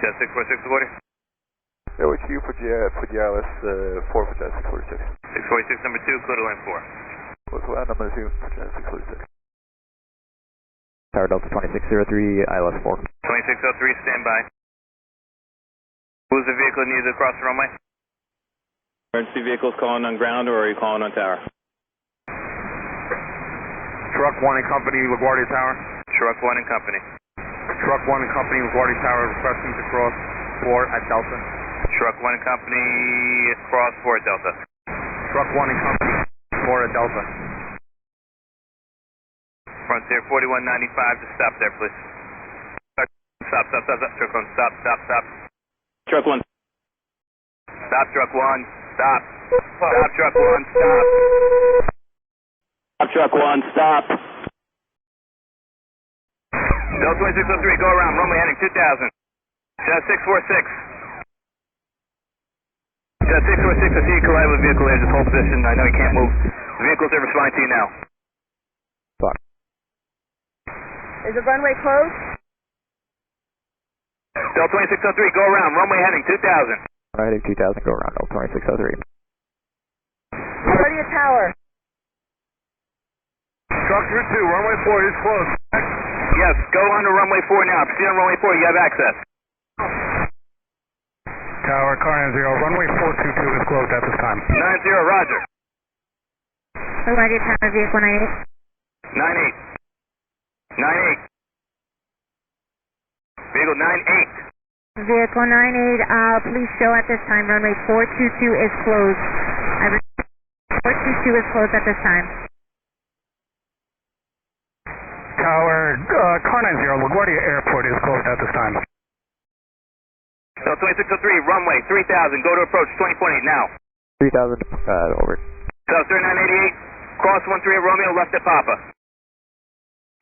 JZA8646 LaGuardia. OHU for GLS 4 for JZA8646. 646 number 2, clear to land 4. Close land number 2 for JZA8646. Tower Delta 2603, ILS 4. 2603, stand by. Who's the vehicle needed across the runway? Emergency vehicles calling on ground, or are you calling on tower? Truck 1 and Company, LaGuardia Tower. Truck 1 and Company. Truck 1 and Company, LaGuardia Tower, requesting to cross 4 at Delta. Truck 1 and Company, cross 4 at Delta. Truck 1 and Company, 4 at Delta. Frontier 4195, just stop there, please. Stop. Truck 1, stop. Truck 1. Stop, Truck 1, stop. Stop, Truck 1, stop. Stop, Truck 1, stop. Delta 2603, go around, runway heading 2000. JZA8646. JZA8646, I see you collide with a vehicle there, just hold position, I know you can't move. The vehicles are responding to you now. Fuck. Is the runway closed? Delta 2603, go around, runway heading 2000. Heading 2000, go around, Delta 2603. LaGuardia Tower. Structure 2, runway 4 is closed. Yes, go on to runway 4 now. Proceed on runway 4, you have access. Tower, car 90, runway 422 is closed at this time. 90, roger. LaGuardia Tower, vehicle 98. 98. Vehicle 98. Vehicle 98, please show at this time. Runway 422 is closed. 422 is closed at this time. Tower, car 90, LaGuardia Airport is closed at this time. Delta 2603, runway 3000, go to approach 20.8 now. 3000, over. South 3988, cross 13 at Romeo, left at Papa.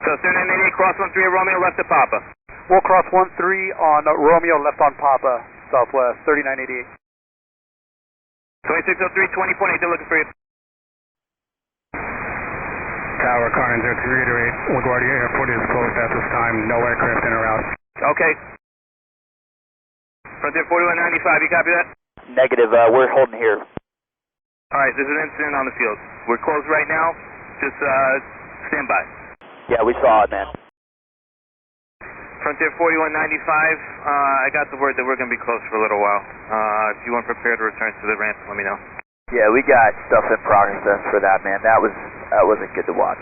South 3988, cross 13 at Romeo, left at Papa. We'll cross 13 on Romeo, left on Papa, Southwest, 3988. 2603, 20.8, they're looking for you. Tower, car 90, to reiterate, LaGuardia Airport is closed at this time. No aircraft in or out. Okay. Frontier 4195, you copy that? Negative, we're holding here. Alright, there's an incident on the field. We're closed right now, just stand by. Yeah, we saw it, man. Frontier 4195, I got the word that we're going to be closed for a little while. If you weren't prepared to return to the ramp, let me know. Yeah, we got stuff in progress for that, man. That wasn't good to watch.